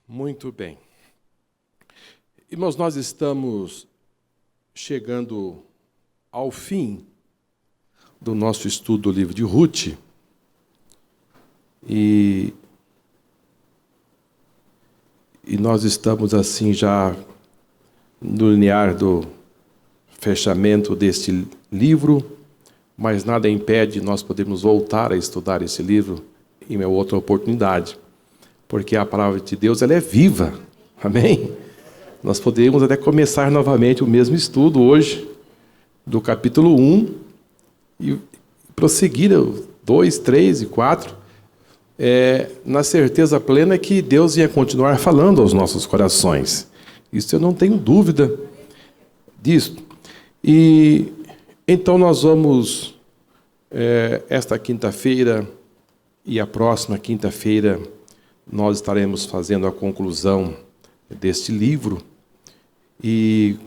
Muito bem. Irmãos, nós estamos chegando ao fim do nosso estudo do livro de Ruth. E nós estamos assim já no linear do fechamento deste livro, mas nada impede nós podermos voltar a estudar esse livro em uma outra oportunidade, porque a palavra de Deus ela é viva, amém? Nós podemos até começar novamente o mesmo estudo hoje, do capítulo 1, e prosseguir 2, 3 e 4, na certeza plena que Deus ia continuar falando aos nossos corações. Isso eu não tenho dúvida disso. E então nós vamos, esta quinta-feira e a próxima quinta-feira, nós estaremos fazendo a conclusão deste livro, e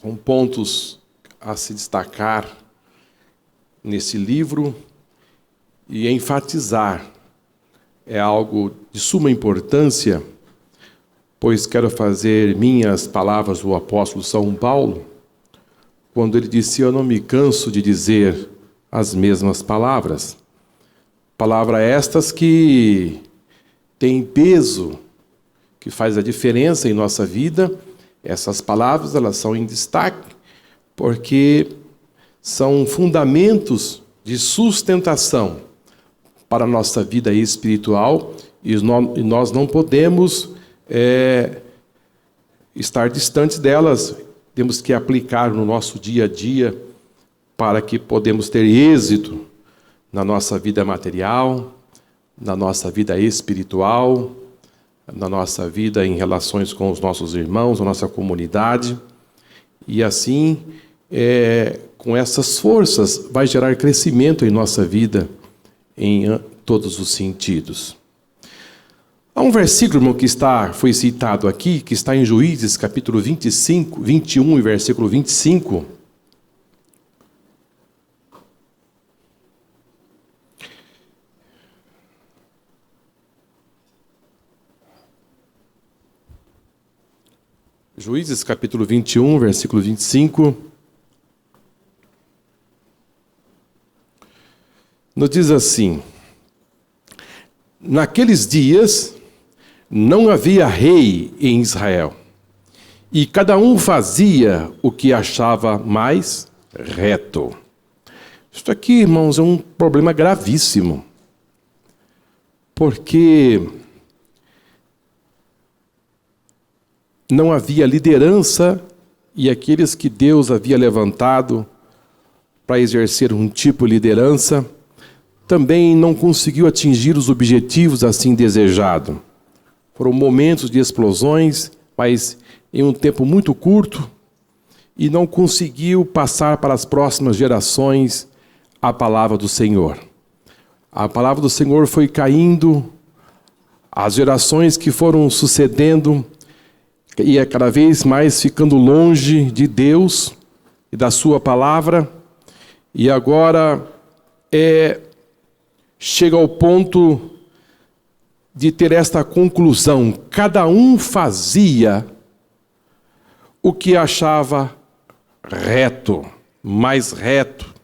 com pontos a se destacar nesse livro e enfatizar. É algo de suma importância, pois quero fazer minhas palavras do apóstolo São Paulo, quando ele disse: eu não me canso de dizer as mesmas palavras. Palavras estas que têm peso, que faz a diferença em nossa vida. Essas palavras, elas são em destaque, porque são fundamentos de sustentação para a nossa vida espiritual, e nós não podemos estar distantes delas. Temos que aplicar no nosso dia a dia para que podemos ter êxito na nossa vida material, na nossa vida espiritual, na nossa vida em relações com os nossos irmãos, a nossa comunidade. E assim, com essas forças, vai gerar crescimento em nossa vida, em todos os sentidos. Há um versículo, irmão, que foi citado aqui, que está em Juízes, capítulo 21 e versículo 25. Juízes, capítulo 21, versículo 25. Nos diz assim: naqueles dias não havia rei em Israel, e cada um fazia o que achava mais reto. Isso aqui, irmãos, é um problema gravíssimo, porque não havia liderança, e aqueles que Deus havia levantado para exercer um tipo de liderança também não conseguiu atingir os objetivos assim desejados. Foram momentos de explosões, mas em um tempo muito curto, e não conseguiu passar para as próximas gerações a palavra do Senhor. A palavra do Senhor foi caindo, as gerações que foram sucedendo, e cada vez mais ficando longe de Deus e da sua palavra, e agora chega ao ponto de ter esta conclusão: cada um fazia o que achava reto, mais reto.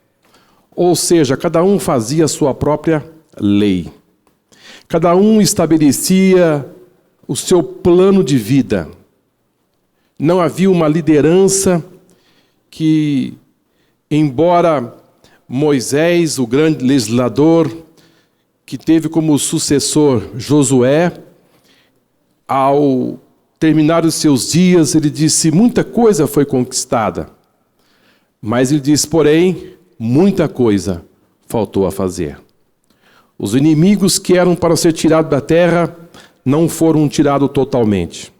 Ou seja, cada um fazia a sua própria lei. Cada um estabelecia o seu plano de vida. Não havia uma liderança que, embora Moisés, o grande legislador, que teve como sucessor Josué, ao terminar os seus dias, ele disse: muita coisa foi conquistada. Mas ele disse, porém, muita coisa faltou a fazer. Os inimigos que eram para ser tirados da terra não foram tirados totalmente.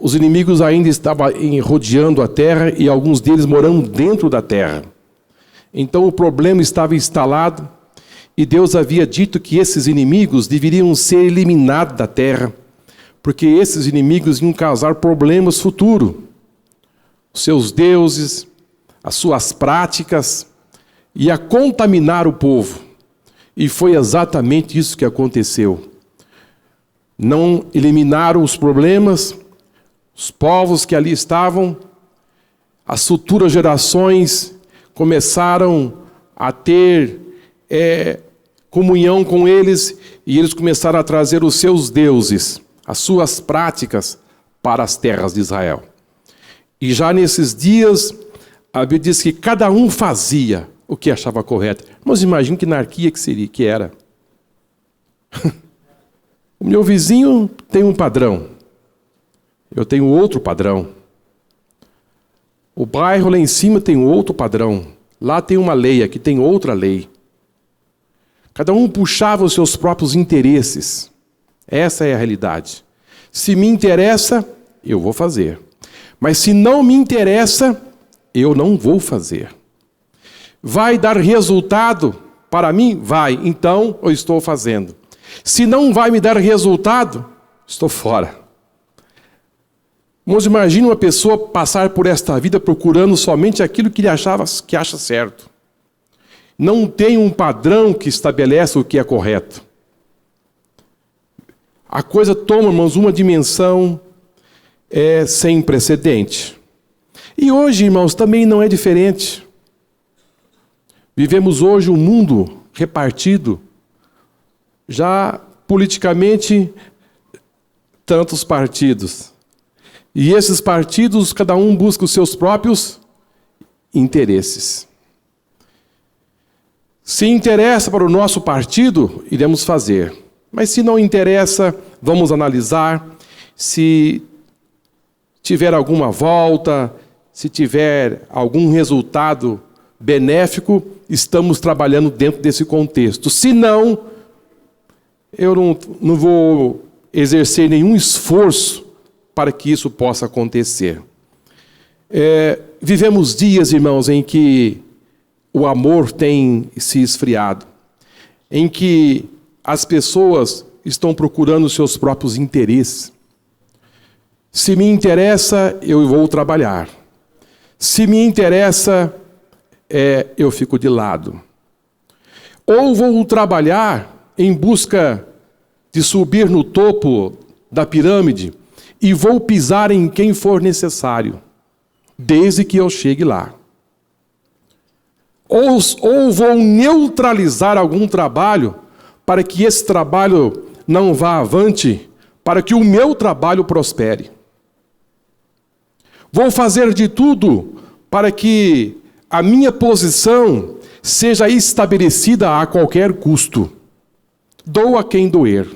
Os inimigos ainda estavam rodeando a terra, e alguns deles morando dentro da terra. Então o problema estava instalado, e Deus havia dito que esses inimigos deveriam ser eliminados da terra, porque esses inimigos iam causar problemas futuros. Os seus deuses, as suas práticas, ia contaminar o povo. E foi exatamente isso que aconteceu. não eliminaram os problemas, os povos que ali estavam, as futuras gerações começaram a ter comunhão com eles, e eles começaram a trazer os seus deuses, as suas práticas para as terras de Israel. E já nesses dias, a Bíblia diz que cada um fazia o que achava correto. Mas imagine que anarquia que era. O meu vizinho tem um padrão, eu tenho outro padrão. O bairro lá em cima tem outro padrão. Lá tem uma lei, aqui tem outra lei. Cada um puxava os seus próprios interesses. Essa é a realidade. Se me interessa, eu vou fazer. Mas se não me interessa, eu não vou fazer. Vai dar resultado para mim? Vai. Então, eu estou fazendo. Se não vai me dar resultado, estou fora. Mas imagine uma pessoa passar por esta vida procurando somente aquilo que ele acha certo. Não tem um padrão que estabelece o que é correto. A coisa toma, irmãos, uma dimensão sem precedente. E hoje, irmãos, também não é diferente. Vivemos hoje um mundo repartido, já politicamente, tantos partidos. E esses partidos, cada um busca os seus próprios interesses. Se interessa para o nosso partido, iremos fazer. Mas se não interessa, vamos analisar. Se tiver alguma volta, se tiver algum resultado benéfico, estamos trabalhando dentro desse contexto. Se não, eu não vou exercer nenhum esforço para que isso possa acontecer. Vivemos dias, irmãos, em que o amor tem se esfriado, em que as pessoas estão procurando os seus próprios interesses. Se me interessa, eu vou trabalhar. Se me interessa, eu fico de lado. Ou vou trabalhar em busca de subir no topo da pirâmide e vou pisar em quem for necessário, desde que eu chegue lá. Ou vou neutralizar algum trabalho para que esse trabalho não vá avante, para que o meu trabalho prospere. Vou fazer de tudo para que a minha posição seja estabelecida a qualquer custo. Dou a quem doer.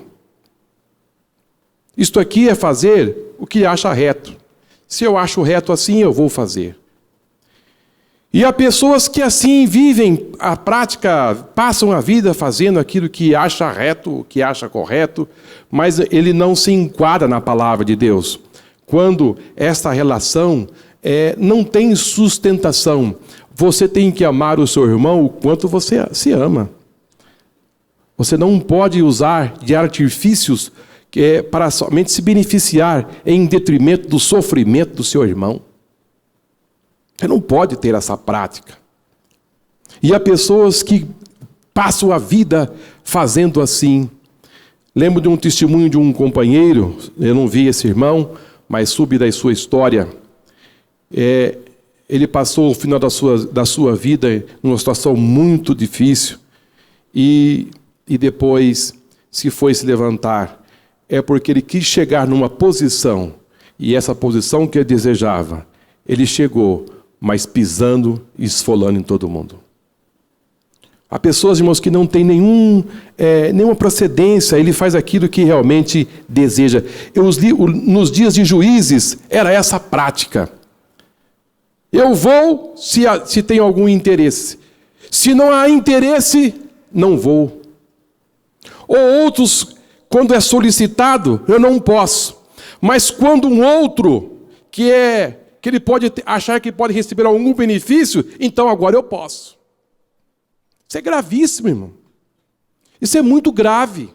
Isto aqui é fazer o que acha reto. Se eu acho reto assim, eu vou fazer. E há pessoas que assim vivem a prática, passam a vida fazendo aquilo que acha reto, que acha correto, mas ele não se enquadra na palavra de Deus. Quando esta relação não tem sustentação, você tem que amar o seu irmão o quanto você se ama. Você não pode usar de artifícios para somente se beneficiar em detrimento do sofrimento do seu irmão. Você não pode ter essa prática. E há pessoas que passam a vida fazendo assim. Lembro de um testemunho de um companheiro, eu não vi esse irmão, mas soube da sua história. Ele passou o final da sua vida numa situação muito difícil e depois se foi se levantar. É porque ele quis chegar numa posição, e essa posição que ele desejava, ele chegou, mas pisando e esfolando em todo mundo. Há pessoas, irmãos, que não têm nenhuma procedência, ele faz aquilo que realmente deseja. Nos dias de Juízes, era essa prática. Eu vou se tem algum interesse. Se não há interesse, não vou. Ou outros, quando é solicitado, eu não posso. Mas quando um outro, que ele pode achar que pode receber algum benefício, então agora eu posso. Isso é gravíssimo, irmão. Isso é muito grave.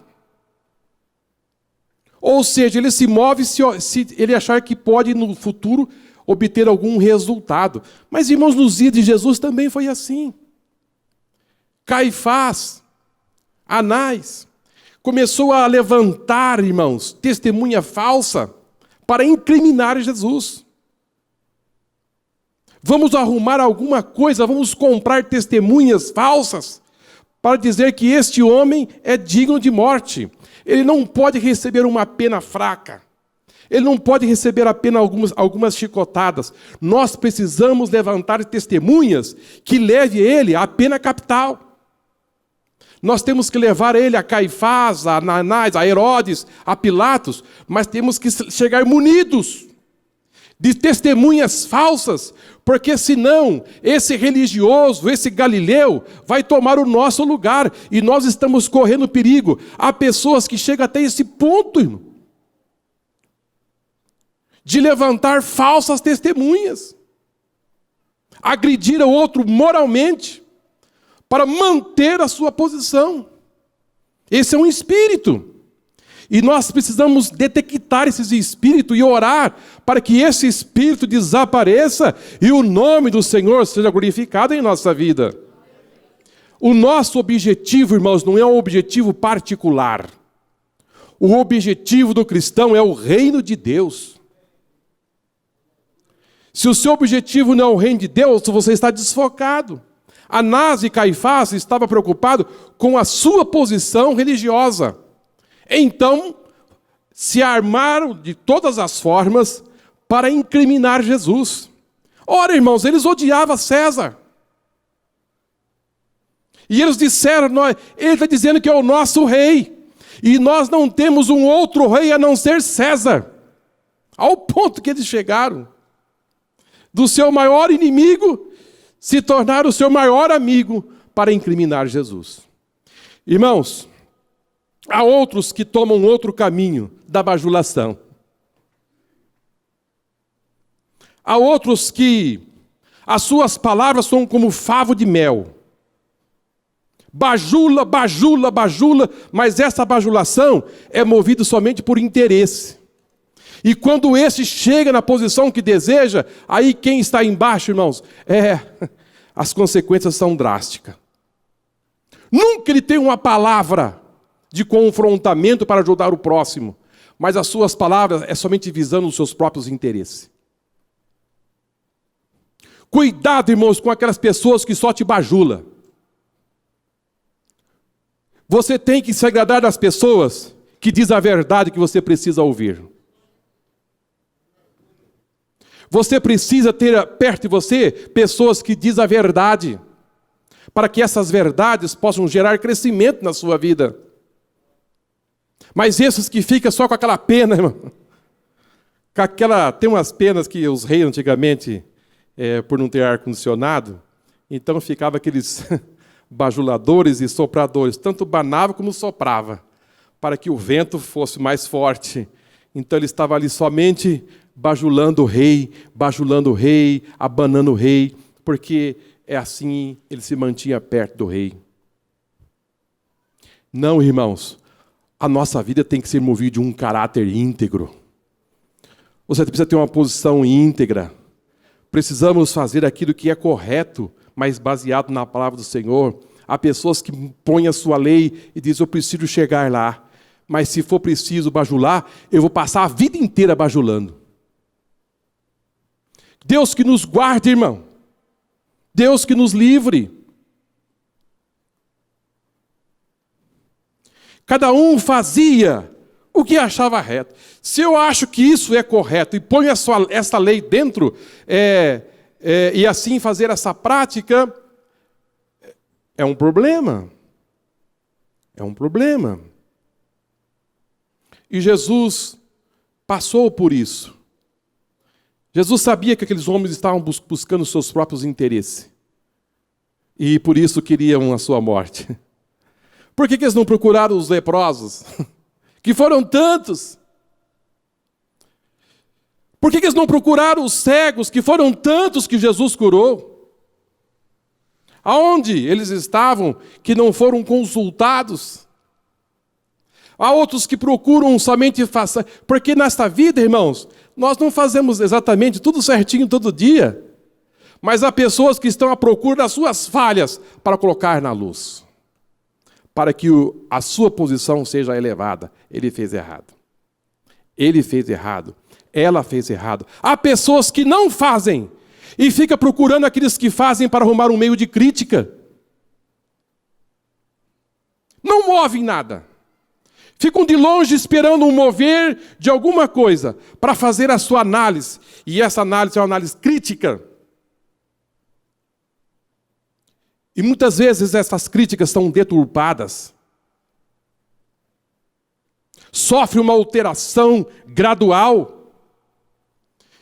Ou seja, ele se move se ele achar que pode no futuro obter algum resultado. Mas, irmãos, nos dias de Jesus também foi assim. Caifás, Anás, começou a levantar, irmãos, testemunha falsa para incriminar Jesus. Vamos arrumar alguma coisa, vamos comprar testemunhas falsas para dizer que este homem é digno de morte. Ele não pode receber uma pena fraca. Ele não pode receber apenas algumas chicotadas. Nós precisamos levantar testemunhas que leve ele à pena capital. Nós temos que levar ele a Caifás, a Anás, a Herodes, a Pilatos, mas temos que chegar munidos de testemunhas falsas, porque senão esse religioso, esse galileu, vai tomar o nosso lugar, e nós estamos correndo perigo. Há pessoas que chegam até esse ponto, irmão, de levantar falsas testemunhas, agredir o outro moralmente, para manter a sua posição. Esse é um espírito. E nós precisamos detectar esses espíritos e orar para que esse espírito desapareça e o nome do Senhor seja glorificado em nossa vida. O nosso objetivo, irmãos, não é um objetivo particular. O objetivo do cristão é o reino de Deus. Se o seu objetivo não é o reino de Deus, você está desfocado. Anás e Caifás estavam preocupados com a sua posição religiosa. Então, se armaram de todas as formas para incriminar Jesus. Ora, irmãos, eles odiavam César. E eles disseram, ele está dizendo que é o nosso rei. E nós não temos um outro rei a não ser César. Ao ponto que eles chegaram. Do seu maior inimigo, se tornar o seu maior amigo para incriminar Jesus. Irmãos, há outros que tomam outro caminho da bajulação. Há outros que as suas palavras são como favo de mel. Bajula, bajula, bajula, mas essa bajulação é movida somente por interesse. E quando esse chega na posição que deseja, aí quem está embaixo, irmãos, as consequências são drásticas. Nunca ele tem uma palavra de confrontamento para ajudar o próximo, mas as suas palavras é somente visando os seus próprios interesses. Cuidado, irmãos, com aquelas pessoas que só te bajulam. Você tem que se agradar das pessoas que dizem a verdade que você precisa ouvir. Você precisa ter perto de você pessoas que dizem a verdade, para que essas verdades possam gerar crescimento na sua vida. Mas esses que ficam só com aquela pena, irmão, tem umas penas que os reis antigamente, por não ter ar-condicionado, então ficava aqueles bajuladores e sopradores, tanto banava como soprava, para que o vento fosse mais forte. Então ele estava ali somente bajulando o rei, abanando o rei, porque é assim ele se mantinha perto do rei. Não, irmãos, a nossa vida tem que ser movida de um caráter íntegro. Você precisa ter uma posição íntegra. Precisamos fazer aquilo que é correto, mas baseado na palavra do Senhor. Há pessoas que põem a sua lei e dizem, eu preciso chegar lá. Mas se for preciso bajular, eu vou passar a vida inteira bajulando. Deus que nos guarde, irmão. Deus que nos livre. Cada um fazia o que achava reto. Se eu acho que isso é correto e ponho essa lei dentro, e assim fazer essa prática, é um problema. É um problema. E Jesus passou por isso. Jesus sabia que aqueles homens estavam buscando seus próprios interesses. E por isso queriam a sua morte. Por que eles não procuraram os leprosos? Que foram tantos. Por que eles não procuraram os cegos? Que foram tantos que Jesus curou. Aonde eles estavam que não foram consultados? Há outros que procuram somente fazer. Porque nesta vida, irmãos, nós não fazemos exatamente tudo certinho todo dia. Mas há pessoas que estão à procura das suas falhas para colocar na luz. para que a sua posição seja elevada. Ele fez errado. Ele fez errado. Ela fez errado. Há pessoas que não fazem e ficam procurando aqueles que fazem para arrumar um meio de crítica. Não movem nada. Ficam de longe esperando um mover de alguma coisa para fazer a sua análise. E essa análise é uma análise crítica. E muitas vezes essas críticas são deturpadas. Sofre uma alteração gradual.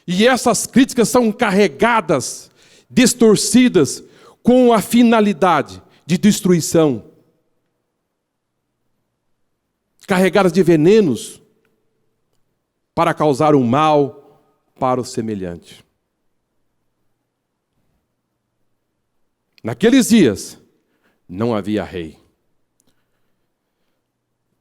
E essas críticas são carregadas, distorcidas, com a finalidade de destruição. Carregadas de venenos para causar um mal para o semelhante. Naqueles dias, não havia rei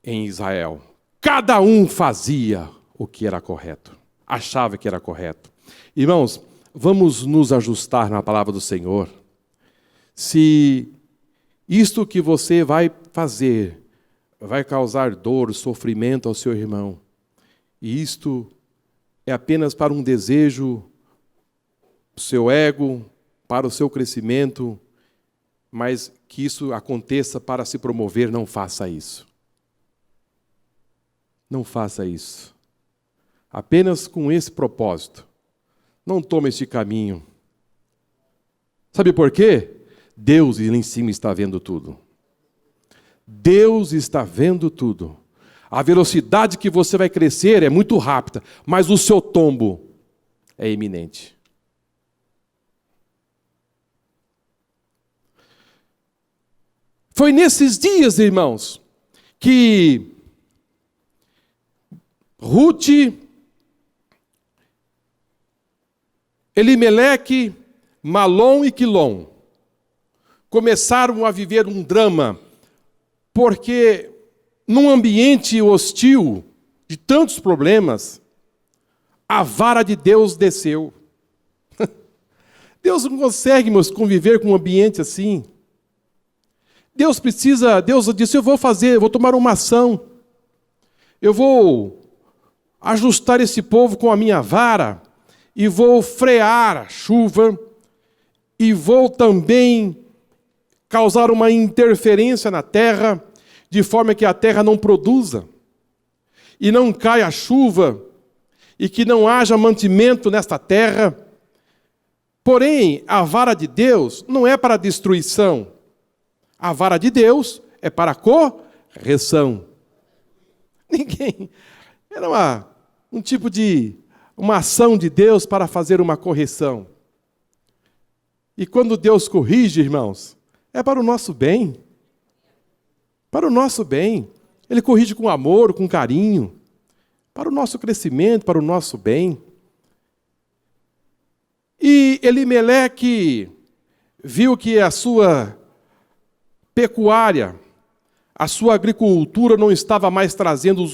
em Israel. Cada um fazia o que era correto, achava que era correto. Irmãos, vamos nos ajustar na palavra do Senhor. Se isto que você vai fazer vai causar dor, sofrimento ao seu irmão, e isto é apenas para um desejo, seu ego, para o seu crescimento, mas que isso aconteça para se promover, não faça isso. Não faça isso. Apenas com esse propósito. Não tome este caminho. Sabe por quê? Deus lá em cima está vendo tudo. Deus está vendo tudo. A velocidade que você vai crescer é muito rápida, mas o seu tombo é iminente. Foi nesses dias, irmãos, que Ruth, Elimeleque, Malom e Quilom começaram a viver um drama, porque num ambiente hostil, de tantos problemas, a vara de Deus desceu. Deus não consegue, irmãos, conviver com um ambiente assim. Deus disse, eu vou tomar uma ação. Eu vou ajustar esse povo com a minha vara e vou frear a chuva e vou também causar uma interferência na terra, de forma que a terra não produza e não caia a chuva e que não haja mantimento nesta terra. Porém, a vara de Deus não é para destruição. A vara de Deus é para correção. Era um tipo de uma ação de Deus para fazer uma correção. E quando Deus corrige, irmãos, é para o nosso bem. Para o nosso bem. Ele corrige com amor, com carinho. Para o nosso crescimento, para o nosso bem. E Elimeleque viu que a sua pecuária, a sua agricultura não estava mais trazendo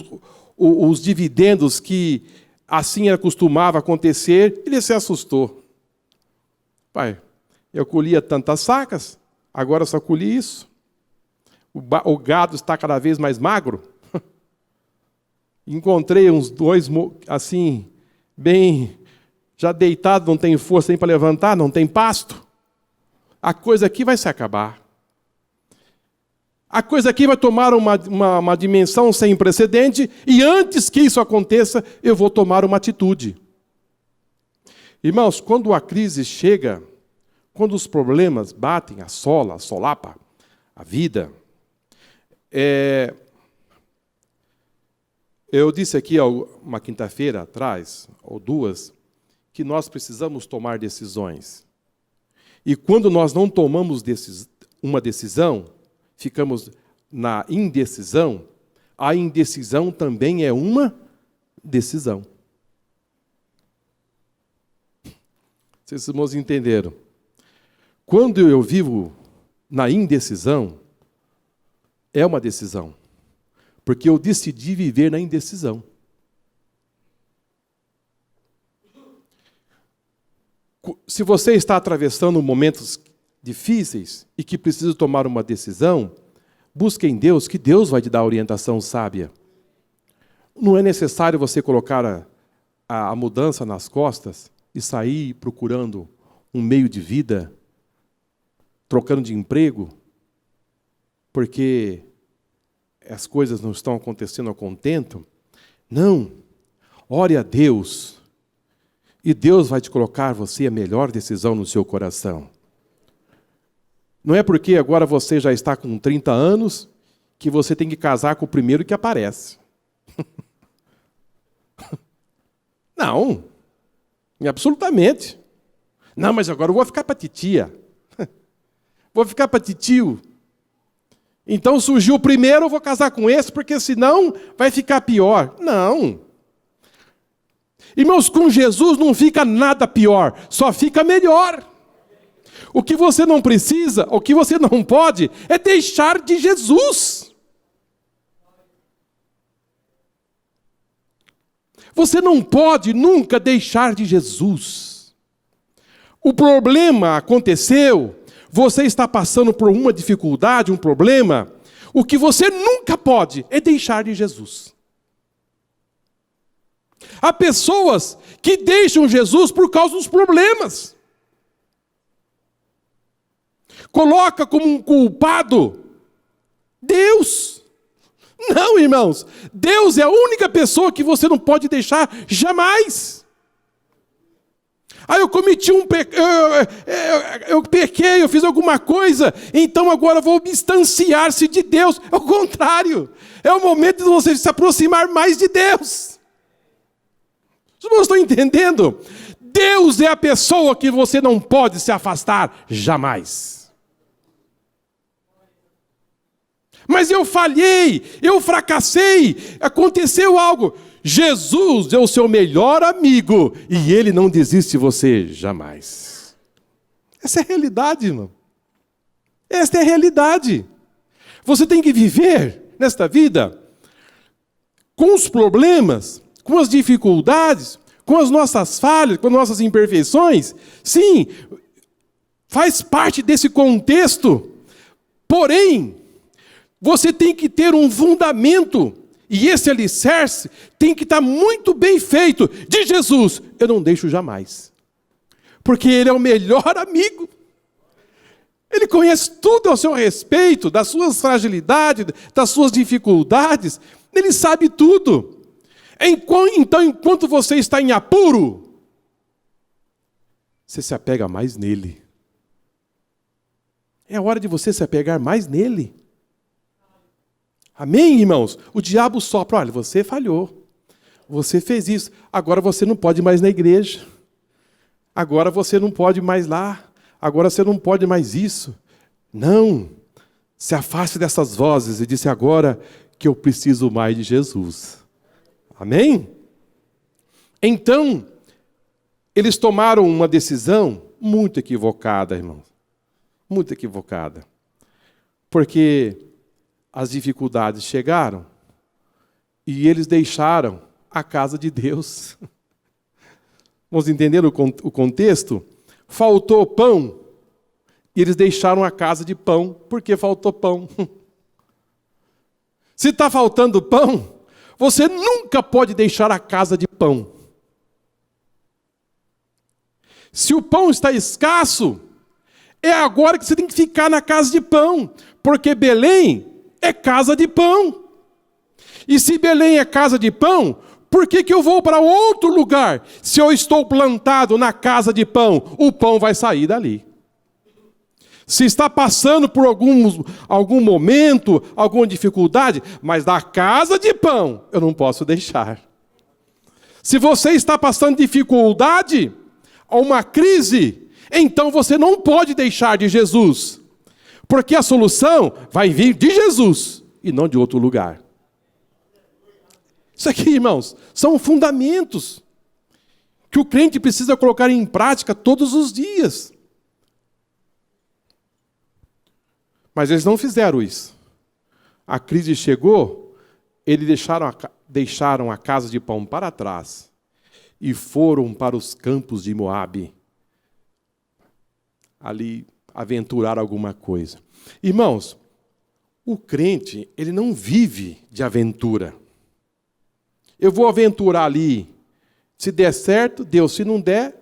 os dividendos que assim costumava acontecer, ele se assustou. Pai, eu colhia tantas sacas, agora só colhi isso. O gado está cada vez mais magro. Encontrei uns dois, assim, bem, já deitado, não tem força nem para levantar, não tem pasto. A coisa aqui vai se acabar. A coisa aqui vai tomar uma dimensão sem precedente, e antes que isso aconteça, eu vou tomar uma atitude. Irmãos, quando a crise chega, quando os problemas batem, solapa a vida, eu disse aqui uma quinta-feira atrás, ou duas, que nós precisamos tomar decisões. E quando nós não tomamos uma decisão, ficamos na indecisão, a indecisão também é uma decisão. Vocês, irmãos, entenderam? Quando eu vivo na indecisão, é uma decisão. Porque eu decidi viver na indecisão. Se você está atravessando momentos difíceis e que precisa tomar uma decisão, Busque em Deus, que Deus vai te dar a orientação sábia. Não é necessário você colocar a mudança nas costas e sair procurando um meio de vida, trocando de emprego, porque as coisas não estão acontecendo a contento. Não. Ore a Deus. E Deus vai te colocar você a melhor decisão no seu coração. Não é porque agora você já está com 30 anos que você tem que casar com o primeiro que aparece. Não. Absolutamente. Não, mas agora eu vou ficar para titia. Vou ficar para titio. Então surgiu o primeiro, eu vou casar com esse, porque senão vai ficar pior. Não. Irmãos, com Jesus não fica nada pior, só fica melhor. O que você não precisa, o que você não pode, é deixar de Jesus. Você não pode nunca deixar de Jesus. O problema aconteceu, você está passando por uma dificuldade, um problema, o que você nunca pode é deixar de Jesus. Há pessoas que deixam Jesus por causa dos problemas. Coloca como um culpado Deus. Não, irmãos. Deus é a única pessoa que você não pode deixar jamais. Eu cometi eu pequei, eu fiz alguma coisa, então agora vou distanciar-se de Deus. É o contrário. É o momento de você se aproximar mais de Deus. Os irmãos estão entendendo? Deus é a pessoa que você não pode se afastar jamais. Mas eu falhei, eu fracassei, aconteceu algo. Jesus é o seu melhor amigo e Ele não desiste de você jamais. Essa é a realidade, irmão. Esta é a realidade. Você tem que viver nesta vida com os problemas, com as dificuldades, com as nossas falhas, com as nossas imperfeições. Sim, faz parte desse contexto. Porém, você tem que ter um fundamento, e esse alicerce tem que estar muito bem feito. De Jesus, eu não deixo jamais. Porque Ele é o melhor amigo. Ele conhece tudo ao seu respeito, das suas fragilidades, das suas dificuldades. Ele sabe tudo. Então, enquanto você está em apuro, você se apega mais nele. É hora de você se apegar mais nele. Amém, irmãos? O diabo sopra, olha, você falhou, você fez isso, agora você não pode mais na igreja, agora você não pode mais lá, agora você não pode mais isso. Não, se afaste dessas vozes e disse agora que eu preciso mais de Jesus. Amém? Então, eles tomaram uma decisão muito equivocada, irmãos, muito equivocada, porque as dificuldades chegaram e eles deixaram a casa de Deus. Vamos entender o contexto? Faltou pão e eles deixaram a casa de pão porque faltou pão. Se está faltando pão, você nunca pode deixar a casa de pão. Se o pão está escasso, é agora que você tem que ficar na casa de pão, porque Belém é casa de pão. E se Belém é casa de pão, por que eu vou para outro lugar? Se eu estou plantado na casa de pão, o pão vai sair dali. Se está passando por algum momento, alguma dificuldade, mas da casa de pão eu não posso deixar. Se você está passando dificuldade, ou uma crise, então você não pode deixar de Jesus. Porque a solução vai vir de Jesus e não de outro lugar. Isso aqui, irmãos, são fundamentos que o crente precisa colocar em prática todos os dias. Mas eles não fizeram isso. A crise chegou, eles deixaram a casa de pão para trás e foram para os campos de Moabe. Ali aventurar alguma coisa. Irmãos, O crente, ele não vive de aventura. Eu vou aventurar ali, se der certo, deu, se não der...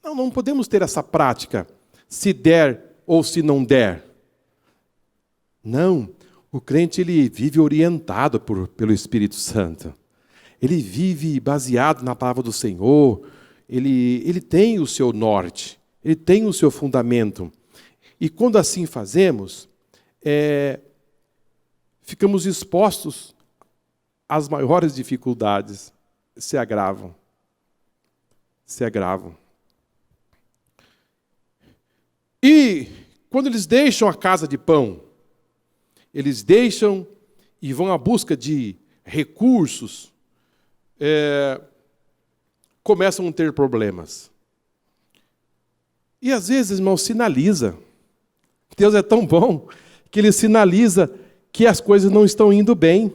Não podemos ter essa prática, se der ou se não der. Não, o crente ele vive orientado pelo Espírito Santo. Ele vive baseado na palavra do Senhor, ele tem o seu norte, ele tem o seu fundamento. E quando assim fazemos, ficamos expostos às maiores dificuldades, se agravam. E quando eles deixam a casa de pão, eles deixam e vão à busca de recursos, começam a ter problemas. E às vezes, irmão, sinaliza. Deus é tão bom que Ele sinaliza que as coisas não estão indo bem.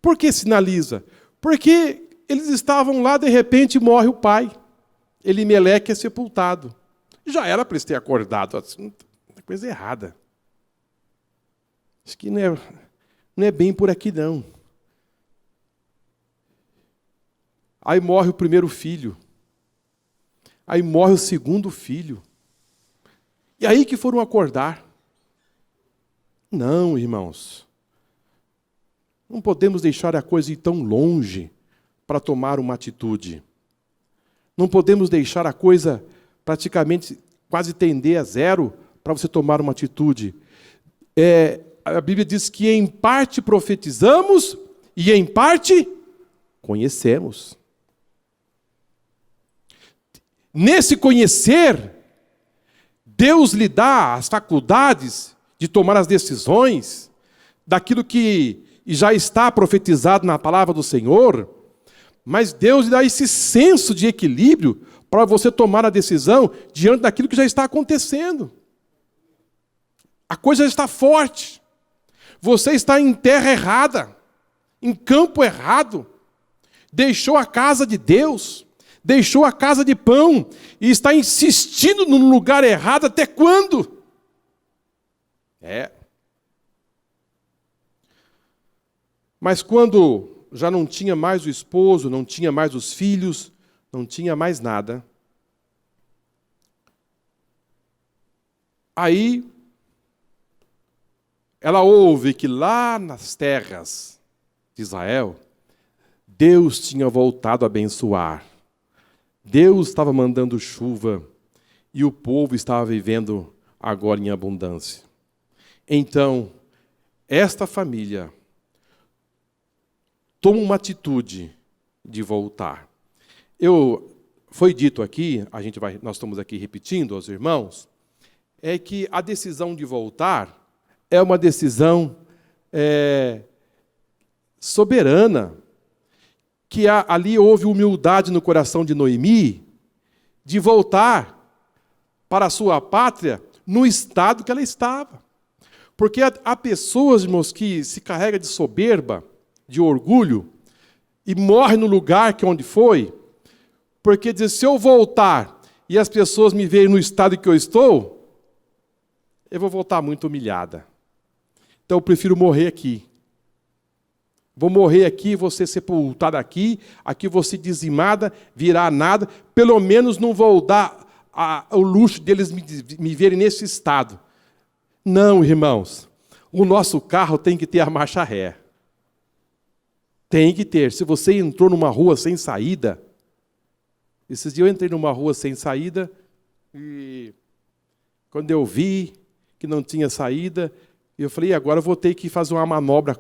Por que sinaliza? Porque eles estavam lá, de repente morre o pai. Elimeleque é sepultado. Já era para eles terem acordado. Assim, tem coisa errada. Acho que não é bem por aqui, não. Aí morre o primeiro filho. Aí morre o segundo filho. E aí que foram acordar. Não, irmãos. Não podemos deixar a coisa ir tão longe para tomar uma atitude. Não podemos deixar a coisa praticamente quase tender a zero para você tomar uma atitude. A Bíblia diz que em parte profetizamos e em parte conhecemos. Nesse conhecer, Deus lhe dá as faculdades de tomar as decisões daquilo que já está profetizado na palavra do Senhor, mas Deus lhe dá esse senso de equilíbrio para você tomar a decisão diante daquilo que já está acontecendo. A coisa já está forte. Você está em terra errada, em campo errado. Deixou a casa de Deus, deixou a casa de pão e está insistindo no lugar errado até quando? Mas quando já não tinha mais o esposo, não tinha mais os filhos, não tinha mais nada, aí ela ouve que lá nas terras de Israel, Deus tinha voltado a abençoar. Deus estava mandando chuva e o povo estava vivendo agora em abundância. Então, esta família toma uma atitude de voltar. Foi dito aqui, nós estamos aqui repetindo aos irmãos, é que a decisão de voltar é uma decisão soberana, que ali houve humildade no coração de Noemi, de voltar para a sua pátria no estado que ela estava. Porque há pessoas, irmãos, que se carregam de soberba, de orgulho, e morrem no lugar onde foi, porque diz, se eu voltar e as pessoas me verem no estado que eu estou, eu vou voltar muito humilhada. Então eu prefiro morrer aqui. Vou morrer aqui, vou ser sepultada aqui vou ser dizimada, virar nada, pelo menos não vou dar o luxo deles me verem nesse estado. Não, irmãos, o nosso carro tem que ter a marcha ré. Tem que ter. Se você entrou numa rua sem saída, esses dias eu entrei numa rua sem saída, e quando eu vi que não tinha saída, eu falei, agora eu vou ter que fazer uma manobra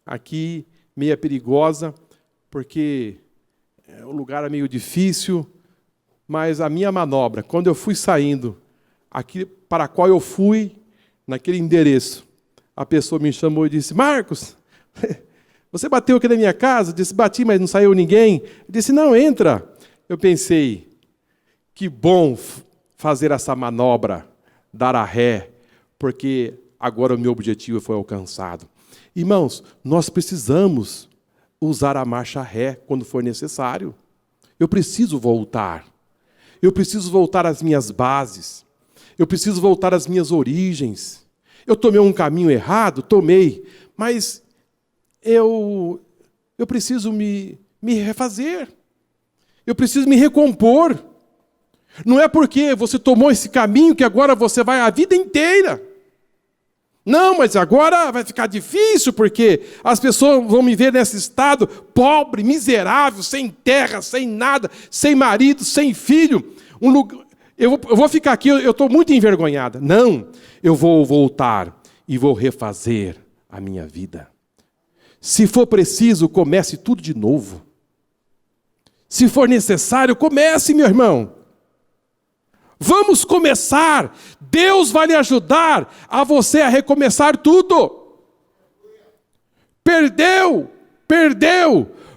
aqui, meia perigosa, porque o lugar é meio difícil, mas a minha manobra, quando eu fui saindo, aqui para a qual eu fui, naquele endereço, a pessoa me chamou e disse, Marcos, você bateu aqui na minha casa? Eu disse, bati, mas não saiu ninguém. Eu disse, não, entra. Eu pensei, que bom fazer essa manobra, dar a ré, porque agora o meu objetivo foi alcançado. Irmãos, nós precisamos usar a marcha ré quando for necessário. Eu preciso voltar. Eu preciso voltar às minhas bases. Eu preciso voltar às minhas origens. Eu tomei um caminho errado? Tomei. Mas eu preciso me refazer. Eu preciso me recompor. Não é porque você tomou esse caminho que agora você vai a vida inteira. Não, mas agora vai ficar difícil porque as pessoas vão me ver nesse estado pobre, miserável, sem terra, sem nada, sem marido, sem filho. Eu vou ficar aqui, eu estou muito envergonhada. Não, eu vou voltar e vou refazer a minha vida. Se for preciso, comece tudo de novo. Se for necessário, comece, meu irmão. Vamos começar. Deus vai lhe ajudar a você a recomeçar tudo. Perdeu,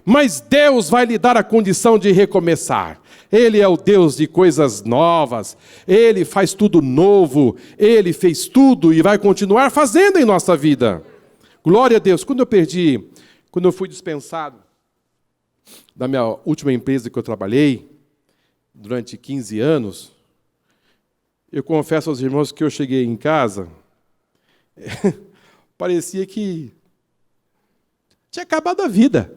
mas Deus vai lhe dar a condição de recomeçar. Ele é o Deus de coisas novas. Ele faz tudo novo. Ele fez tudo e vai continuar fazendo em nossa vida. Glória a Deus. Quando eu fui dispensado da minha última empresa que eu trabalhei, durante 15 anos, eu confesso aos irmãos que eu cheguei em casa, parecia que tinha acabado a vida.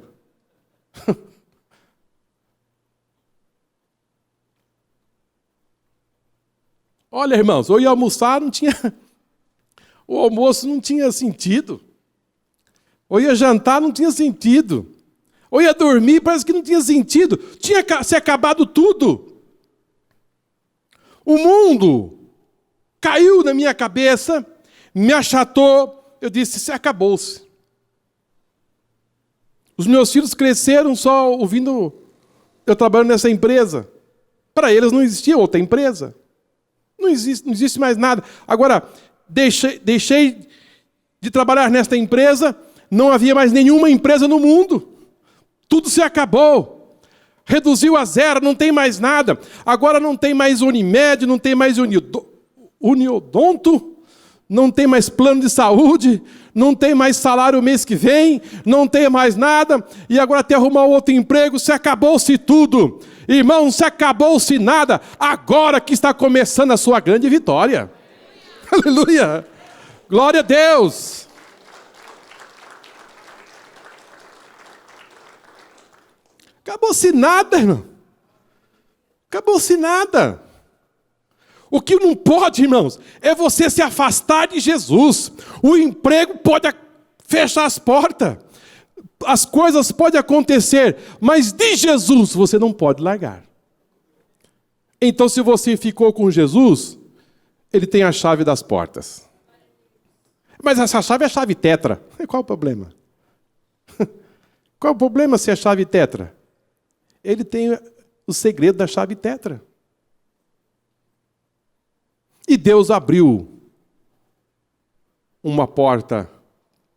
Olha, irmãos, eu ia almoçar, o almoço não tinha sentido. Ou ia jantar, não tinha sentido. Ou ia dormir, parece que não tinha sentido. Tinha se acabado tudo. O mundo caiu na minha cabeça, me achatou, eu disse, se acabou-se. Os meus filhos cresceram só ouvindo eu trabalhando nessa empresa. Para eles não existia outra empresa. Não existe mais nada. Agora, deixei de trabalhar nesta empresa, não havia mais nenhuma empresa no mundo. Tudo se acabou. Reduziu a zero, não tem mais nada. Agora não tem mais Unimed, não tem mais Uniodonto, não tem mais plano de saúde, não tem mais salário mês que vem, não tem mais nada. E agora até arrumar outro emprego, se acabou-se tudo. Irmão, se acabou-se nada. Agora que está começando a sua grande vitória. Aleluia! Glória a Deus! Acabou-se nada, irmão. Acabou-se nada. O que não pode, irmãos, é você se afastar de Jesus. O emprego pode fechar as portas. As coisas podem acontecer, mas de Jesus você não pode largar. Então, se você ficou com Jesus, Ele tem a chave das portas. Mas essa chave é a chave tetra. Qual o problema? Qual o problema se é chave tetra? Ele tem o segredo da chave tetra. E Deus abriu uma porta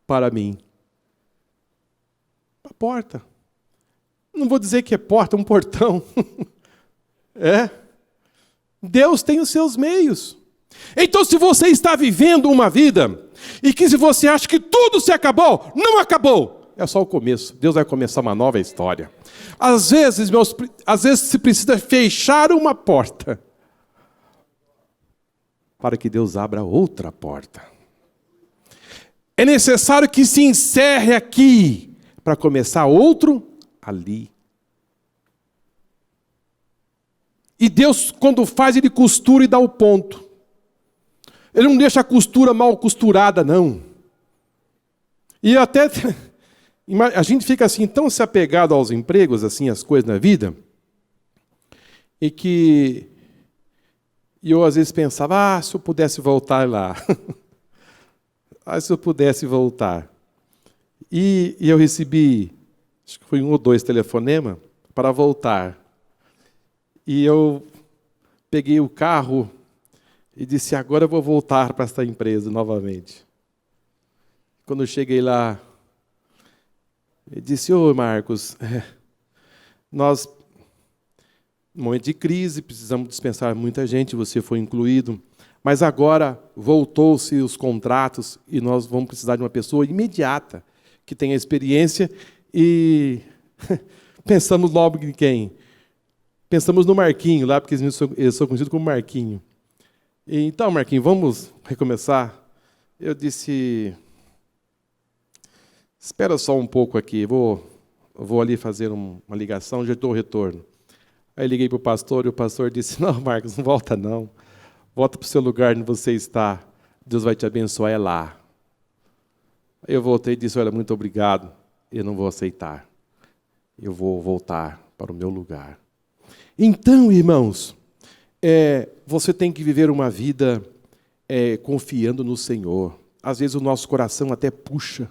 para mim. Uma porta. Não vou dizer que é porta, um portão. É. Deus tem os seus meios. Então, se você está vivendo uma vida e que se você acha que tudo se acabou, não acabou. É só o começo. Deus vai começar uma nova história. Às vezes se precisa fechar uma porta para que Deus abra outra porta. É necessário que se encerre aqui para começar outro ali. E Deus, quando faz, Ele costura e dá o ponto. Ele não deixa a costura mal costurada, não. E até a gente fica assim tão se apegado aos empregos, assim, as coisas na vida, e que eu às vezes pensava, se eu pudesse voltar lá. Se eu pudesse voltar. E eu recebi, acho que foi 1 ou 2 telefonemas para voltar. E eu peguei o carro e disse, agora eu vou voltar para esta empresa novamente. Quando eu cheguei lá, ele disse, Marcos, nós, no momento de crise, precisamos dispensar muita gente, você foi incluído, mas agora voltou-se os contratos e nós vamos precisar de uma pessoa imediata, que tenha experiência, e pensamos logo em quem? Pensamos no Marquinho, lá, porque eles são conhecidos como Marquinho. E, então, Marquinho, vamos recomeçar? Eu disse, espera só um pouco aqui, vou ali fazer uma ligação, já dou o retorno. Aí liguei para o pastor e o pastor disse, não, Marcos, não volta não. Volta para o seu lugar onde você está. Deus vai te abençoar, é lá. Eu voltei e disse, olha, muito obrigado, eu não vou aceitar. Eu vou voltar para o meu lugar. Então, irmãos, você tem que viver uma vida confiando no Senhor. Às vezes o nosso coração até puxa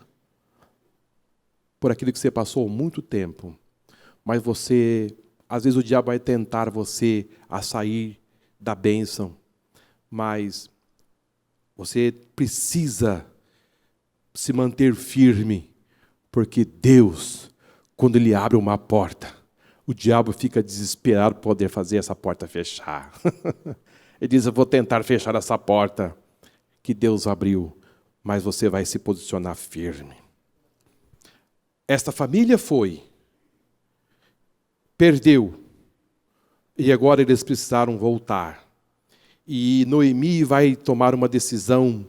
por aquilo que você passou muito tempo. Mas às vezes o diabo vai tentar você a sair da bênção. Mas você precisa se manter firme, porque Deus, quando Ele abre uma porta, o diabo fica desesperado por poder fazer essa porta fechar. Ele diz, eu vou tentar fechar essa porta que Deus abriu, mas você vai se posicionar firme. Esta família perdeu, e agora eles precisaram voltar. E Noemi vai tomar uma decisão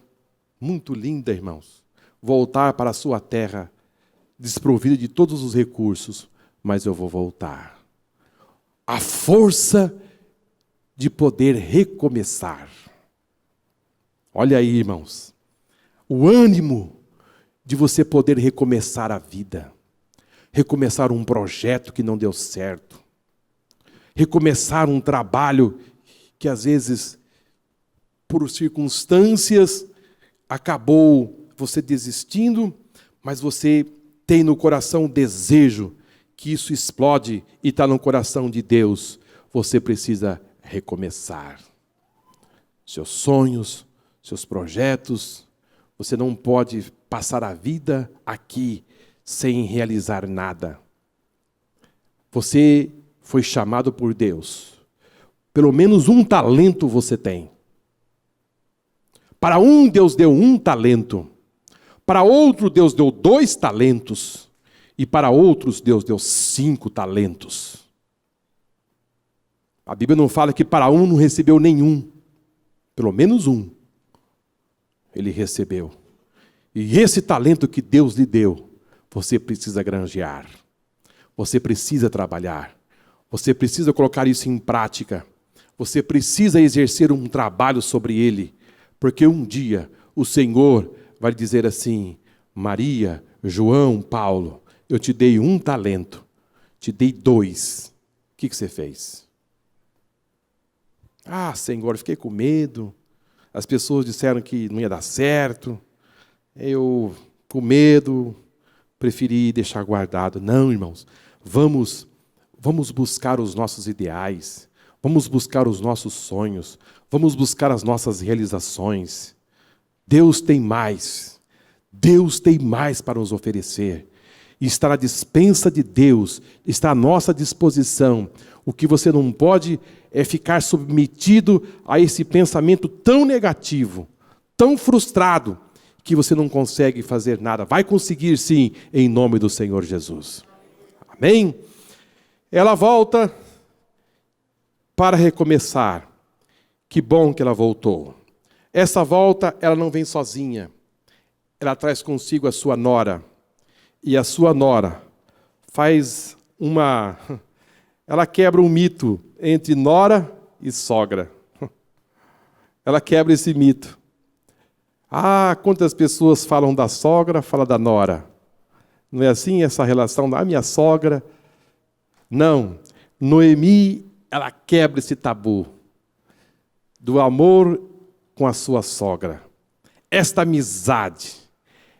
muito linda, irmãos. Voltar para a sua terra, desprovida de todos os recursos, mas eu vou voltar. A força de poder recomeçar. Olha aí, irmãos. O ânimo de você poder recomeçar a vida. Recomeçar um projeto que não deu certo. Recomeçar um trabalho que às vezes, por circunstâncias, acabou você desistindo, mas você tem no coração o desejo que isso explode e está no coração de Deus. Você precisa recomeçar. Seus sonhos, seus projetos, você não pode passar a vida aqui sem realizar nada. Você foi chamado por Deus. Pelo menos um talento você tem. Para um, Deus deu 1 talento. Para outro, Deus deu 2 talentos. E para outros, Deus deu 5 talentos. A Bíblia não fala que para um não recebeu nenhum. Pelo menos um. Ele recebeu. E esse talento que Deus lhe deu, você precisa granjear. Você precisa trabalhar. Você precisa colocar isso em prática. Você precisa exercer um trabalho sobre ele, porque um dia o Senhor vai dizer assim, Maria, João, Paulo, eu te dei 1 talento, te dei 2. O que você fez? Ah, Senhor, fiquei com medo. As pessoas disseram que não ia dar certo. Eu, com medo, preferi deixar guardado. Não, irmãos, vamos buscar os nossos ideais. Vamos buscar os nossos sonhos. Vamos buscar as nossas realizações. Deus tem mais. Deus tem mais para nos oferecer. E está na despensa de Deus, está à nossa disposição. O que você não pode é ficar submetido a esse pensamento tão negativo, tão frustrado, que você não consegue fazer nada. Vai conseguir sim, em nome do Senhor Jesus. Amém? Ela volta para recomeçar. Que bom que ela voltou. Essa volta, ela não vem sozinha. Ela traz consigo a sua nora. E a sua nora ela quebra um mito entre nora e sogra. Ela quebra esse mito. Ah, quantas pessoas falam da sogra, falam da nora. Não é assim essa relação da minha sogra? Não. Noemi, ela quebra esse tabu do amor com a sua sogra. Esta amizade,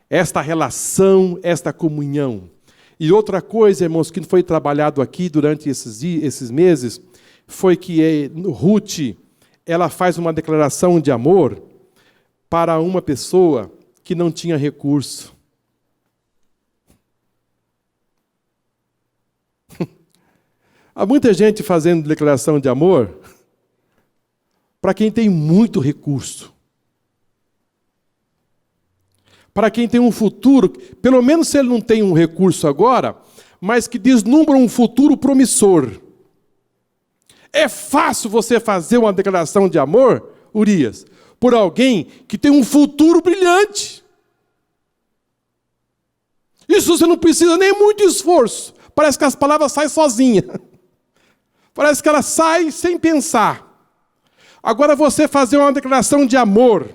esta relação, esta comunhão. E outra coisa, irmãos, que foi trabalhado aqui durante esses meses, foi que Ruth, ela faz uma declaração de amor para uma pessoa que não tinha recurso. Há muita gente fazendo declaração de amor para quem tem muito recurso. Para quem tem um futuro, pelo menos se ele não tem um recurso agora, mas que deslumbra um futuro promissor. É fácil você fazer uma declaração de amor, Urias, por alguém que tem um futuro brilhante. Isso você não precisa nem muito esforço. Parece que as palavras saem sozinhas. Parece que elas saem sem pensar. Agora você fazer uma declaração de amor.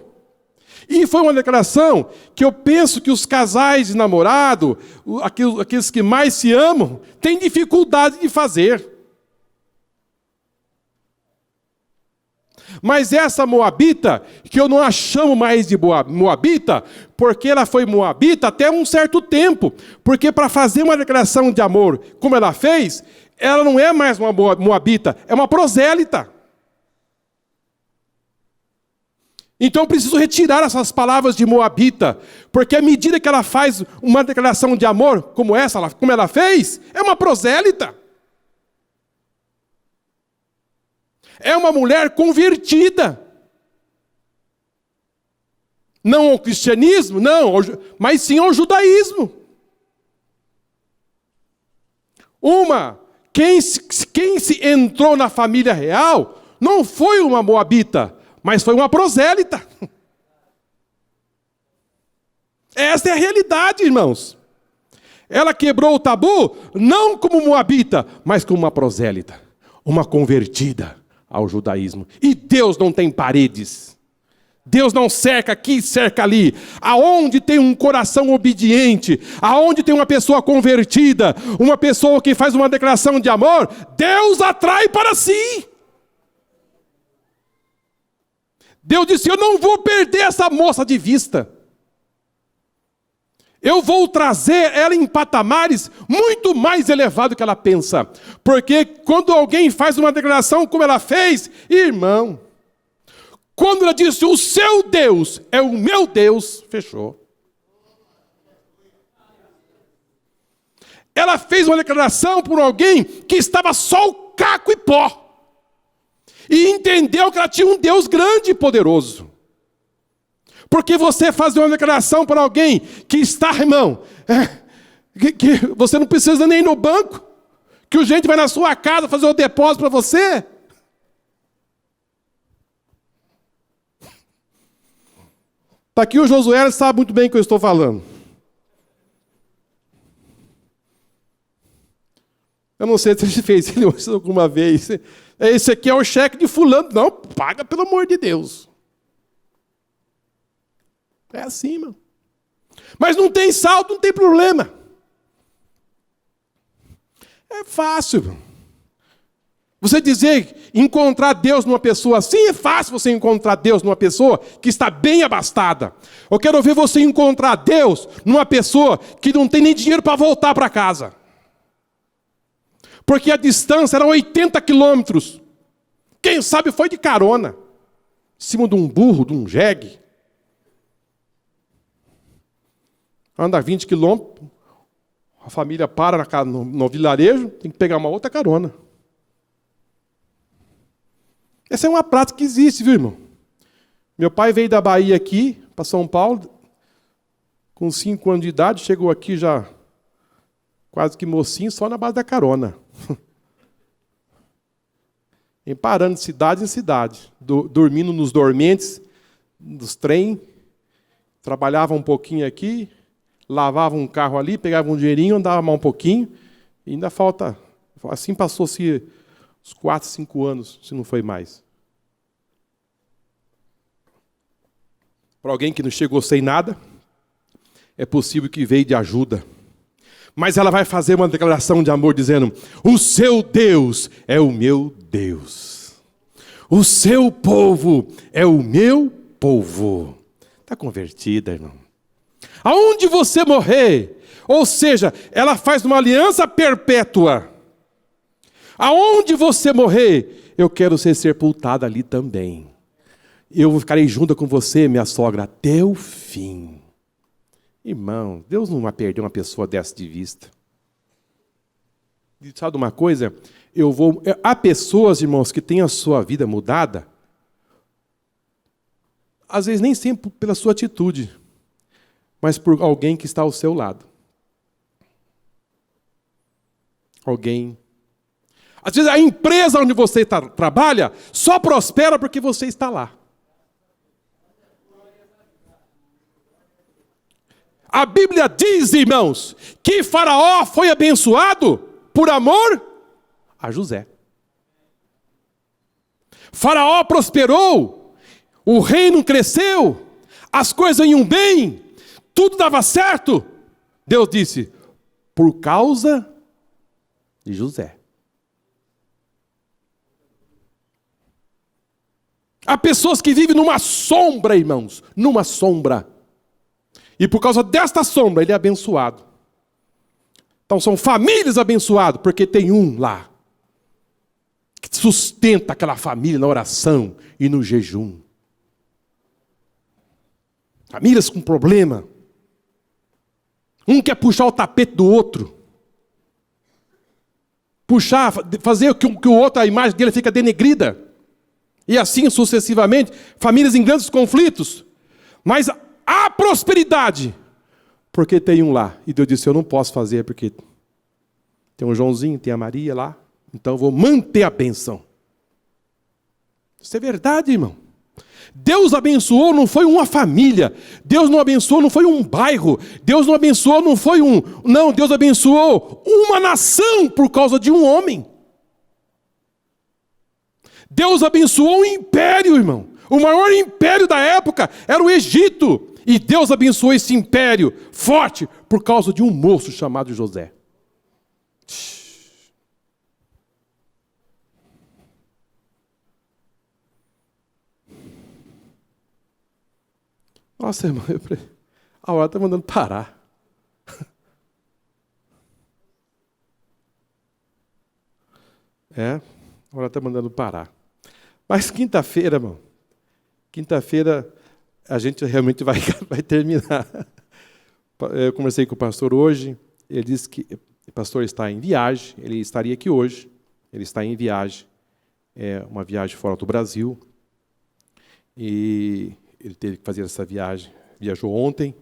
E foi uma declaração que eu penso que os casais de namorado, aqueles que mais se amam, têm dificuldade de fazer. Mas essa moabita, que eu não a chamo mais de moabita, porque ela foi moabita até um certo tempo. Porque para fazer uma declaração de amor como ela fez, ela não é mais uma moabita, é uma prosélita. Então eu preciso retirar essas palavras de moabita, porque à medida que ela faz uma declaração de amor como como ela fez, é uma prosélita. É uma mulher convertida. Não ao cristianismo, não, mas sim ao judaísmo. Quem se entrou na família real não foi uma moabita, mas foi uma prosélita. Essa é a realidade, irmãos. Ela quebrou o tabu, não como moabita, mas como uma prosélita, uma convertida ao judaísmo. E Deus não tem paredes. Deus não cerca aqui, cerca ali. Aonde tem um coração obediente, aonde tem uma pessoa convertida, uma pessoa que faz uma declaração de amor, Deus atrai para si. Deus disse, eu não vou perder essa moça de vista. Eu vou trazer ela em patamares muito mais elevados que ela pensa. Porque quando alguém faz uma declaração como ela fez, irmão, quando ela disse, o seu Deus é o meu Deus, fechou. Ela fez uma declaração por alguém que estava só o caco e pó. E entendeu que ela tinha um Deus grande e poderoso. Porque você fazer uma declaração para alguém que está, irmão, que você não precisa nem ir no banco, que o gente vai na sua casa fazer o depósito para você. Está aqui o Josué, ele sabe muito bem o que eu estou falando. Eu não sei se ele fez isso alguma vez. Esse aqui é o cheque de fulano. Não, paga pelo amor de Deus. É assim, mano. Mas não tem saldo, não tem problema. É fácil. Você dizer, encontrar Deus numa pessoa assim, é fácil você encontrar Deus numa pessoa que está bem abastada. Eu quero ver você encontrar Deus numa pessoa que não tem nem dinheiro para voltar para casa. Porque a distância era 80 quilômetros. Quem sabe foi de carona. Em cima de um burro, de um jegue. Anda 20 quilômetros, a família para no vilarejo, tem que pegar uma outra carona. Essa é uma prática que existe, viu, irmão? Meu pai veio da Bahia aqui, para São Paulo, com 5 anos de idade, chegou aqui já quase que mocinho, só na base da carona. Em parando de cidade em cidade, dormindo nos dormentes dos trem, trabalhava um pouquinho aqui, lavava um carro ali, pegava um dinheirinho, andava mais um pouquinho, e ainda falta... Assim passou-se uns 4, 5 anos, se não foi mais. Para alguém que não chegou sem nada, é possível que veio de ajuda. Mas ela vai fazer uma declaração de amor dizendo, o seu Deus é o meu Deus. O seu povo é o meu povo. Está convertida, irmão. Aonde você morrer, ou seja, ela faz uma aliança perpétua. Aonde você morrer, eu quero ser sepultada ali também. Eu ficarei junto com você, minha sogra, até o fim. Irmão, Deus não vai perder uma pessoa dessa de vista. E sabe uma coisa? Há pessoas, irmãos, que têm a sua vida mudada, às vezes nem sempre pela sua atitude, mas por alguém que está ao seu lado. Alguém. Às vezes a empresa onde você trabalha só prospera porque você está lá. A Bíblia diz, irmãos, que Faraó foi abençoado por amor a José. Faraó prosperou, o reino cresceu, as coisas iam bem, tudo dava certo. Deus disse, por causa de José. Há pessoas que vivem numa sombra, irmãos, numa sombra. E por causa desta sombra, ele é abençoado. Então são famílias abençoadas, porque tem um lá que sustenta aquela família na oração e no jejum. Famílias com problema. Um quer puxar o tapete do outro. Puxar, fazer com que o outro, a imagem dele fica denegrida. E assim sucessivamente, famílias em grandes conflitos. Mas há prosperidade, porque tem um lá. E Deus disse, eu não posso fazer, porque tem o Joãozinho, tem a Maria lá. Então eu vou manter a bênção. Isso é verdade, irmão. Deus abençoou, não foi uma família. Deus não abençoou, não foi um bairro. Deus não abençoou, não foi um... Não, Deus abençoou uma nação por causa de um homem. Deus abençoou um império, irmão. O maior império da época era o Egito. E Deus abençoou esse império forte por causa de um moço chamado José. Nossa, irmão, a hora está mandando parar. A hora está mandando parar. Mas quinta-feira, irmão, quinta-feira a gente realmente vai terminar. Eu conversei com o pastor hoje, ele disse que o pastor está em viagem, ele estaria aqui hoje, ele está em viagem, uma viagem fora do Brasil, e ele teve que fazer essa viagem, viajou ontem,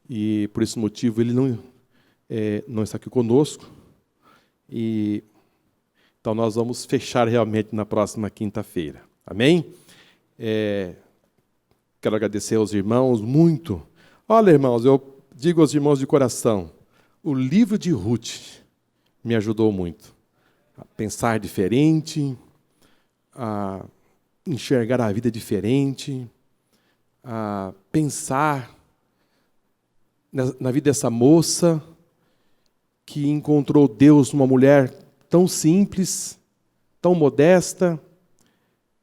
e por esse motivo ele não está aqui conosco. Então nós vamos fechar realmente na próxima quinta-feira. Amém? Quero agradecer aos irmãos muito. Olha, irmãos, eu digo aos irmãos de coração, o livro de Ruth me ajudou muito a pensar diferente, a enxergar a vida diferente, a pensar na vida dessa moça que encontrou Deus numa mulher tão simples, tão modesta,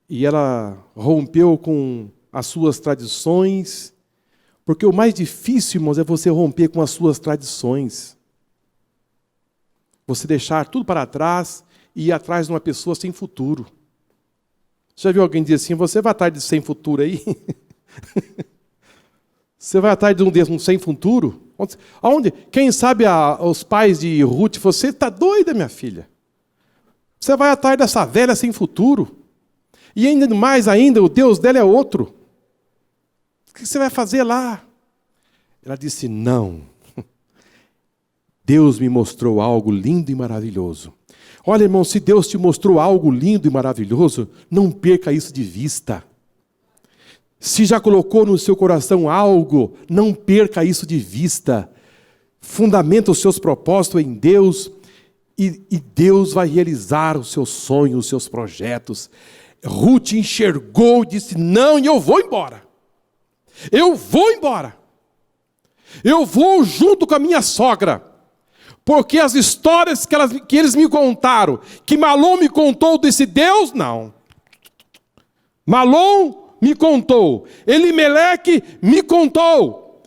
e ela rompeu com as suas tradições, porque o mais difícil, irmãos, é você romper com as suas tradições. Você deixar tudo para trás e ir atrás de uma pessoa sem futuro. Já viu alguém dizer assim, você vai atrás de sem futuro aí? Você vai atrás de um sem futuro? Aonde? Quem sabe os pais de Ruth, você está doida, minha filha. Você vai atrás dessa velha sem futuro. E ainda mais ainda, o Deus dela é outro. O que você vai fazer lá? Ela disse, não. Deus me mostrou algo lindo e maravilhoso. Olha, irmão, se Deus te mostrou algo lindo e maravilhoso, não perca isso de vista. Se já colocou no seu coração algo, não perca isso de vista. Fundamenta os seus propósitos em Deus e Deus vai realizar os seus sonhos, os seus projetos. Ruth enxergou e disse, não, e eu vou embora. Eu vou embora. Eu vou junto com a minha sogra. Porque as histórias que eles me contaram, que Malom me contou desse Deus, não. Malom me contou, Elimeleque me contou,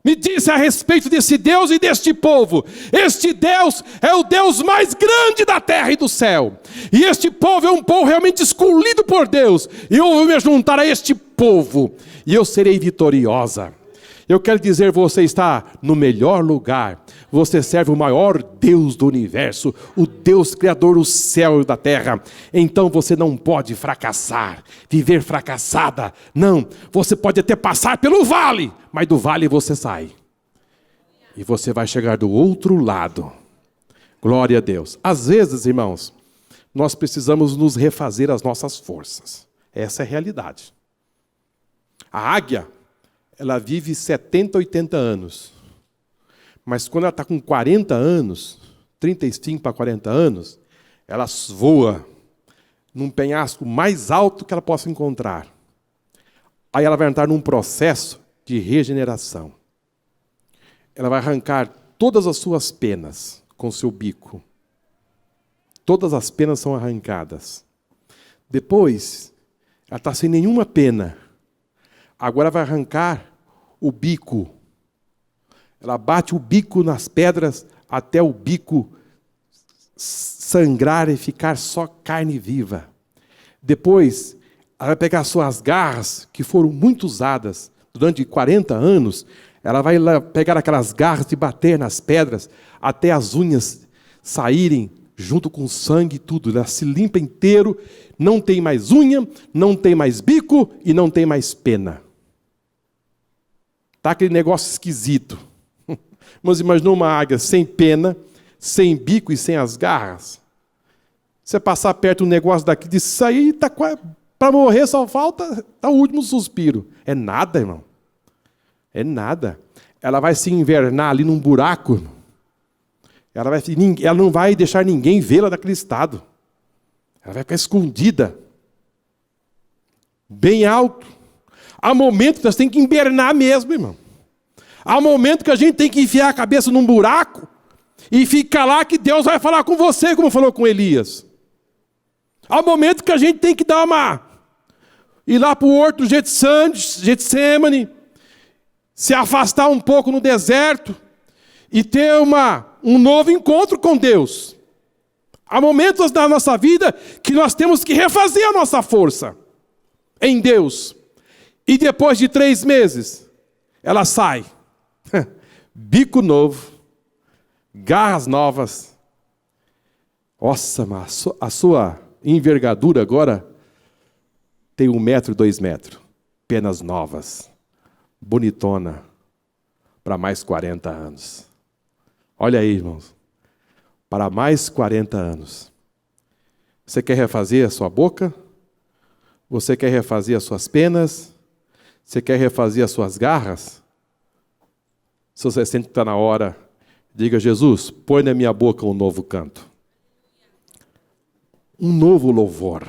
me disse a respeito desse Deus e deste povo. Este Deus é o Deus mais grande da terra e do céu. E este povo é um povo realmente escolhido por Deus. E eu vou me juntar a este povo. E eu serei vitoriosa. Eu quero dizer, você está no melhor lugar. Você serve o maior Deus do universo, o Deus criador do céu e da terra. Então você não pode fracassar, viver fracassada. Não, você pode até passar pelo vale, mas do vale você sai. E você vai chegar do outro lado. Glória a Deus. Às vezes, irmãos, nós precisamos nos refazer as nossas forças. Essa é a realidade. A águia, ela vive 70, 80 anos. Mas quando ela está com 40 anos, 35 para 40 anos, ela voa num penhasco mais alto que ela possa encontrar. Aí ela vai entrar num processo de regeneração. Ela vai arrancar todas as suas penas com seu bico. Todas as penas são arrancadas. Depois, ela está sem nenhuma pena. Agora vai arrancar o bico. Ela bate o bico nas pedras até o bico sangrar e ficar só carne viva. Depois, ela vai pegar suas garras, que foram muito usadas durante 40 anos, ela vai pegar aquelas garras e bater nas pedras até as unhas saírem junto com o sangue e tudo. Ela se limpa inteiro, não tem mais unha, não tem mais bico e não tem mais pena. Tá aquele negócio esquisito. Mas imaginou uma águia sem pena, sem bico e sem as garras? Você passar perto de um negócio daqui, disso aí, tá para morrer só falta o último suspiro. É nada, irmão. É nada. Ela vai se invernar ali num buraco. Ela não vai deixar ninguém vê-la naquele estado. Ela vai ficar escondida. Bem alto. Há momentos que nós temos que invernar mesmo, irmão. Há momento que a gente tem que enfiar a cabeça num buraco e ficar lá que Deus vai falar com você, como falou com Elias. Há momento que a gente tem que ir lá para o horto do Getsemane, se afastar um pouco no deserto e ter um novo encontro com Deus. Há momentos da nossa vida que nós temos que refazer a nossa força em Deus. E depois de 3 meses, ela sai. Bico novo, garras novas. Nossa, mas a sua envergadura agora tem 1 metro, 2 metros. Penas novas. Bonitona. Para mais 40 anos. Olha aí, irmãos. Para mais 40 anos. Você quer refazer a sua boca? Você quer refazer as suas penas? Você quer refazer as suas garras? Se você sente que está na hora, diga: Jesus, põe na minha boca um novo canto. Um novo louvor.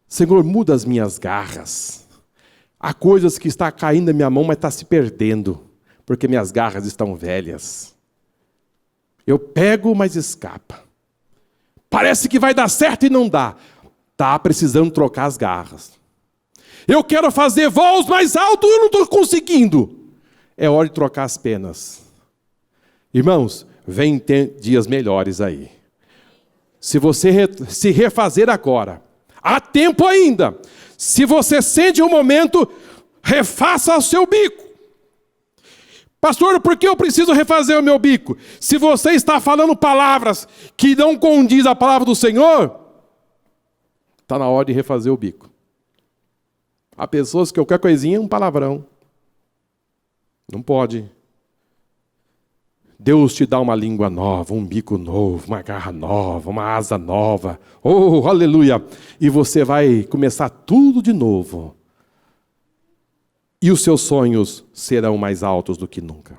Senhor, muda as minhas garras. Há coisas que estão caindo na minha mão, mas está se perdendo, porque minhas garras estão velhas. Eu pego, mas escapa. Parece que vai dar certo e não dá. Está precisando trocar as garras. Eu quero fazer voos mais altos e eu não estou conseguindo. É hora de trocar as penas. Irmãos, vem ter dias melhores aí. Se você se refazer agora, há tempo ainda. Se você sente um momento, refaça o seu bico. Pastor, por que eu preciso refazer o meu bico? Se você está falando palavras que não condiz a palavra do Senhor, está na hora de refazer o bico. Há pessoas que qualquer coisinha é um palavrão. Não pode. Deus te dá uma língua nova, um bico novo, uma garra nova, uma asa nova. Oh, aleluia! E você vai começar tudo de novo. E os seus sonhos serão mais altos do que nunca.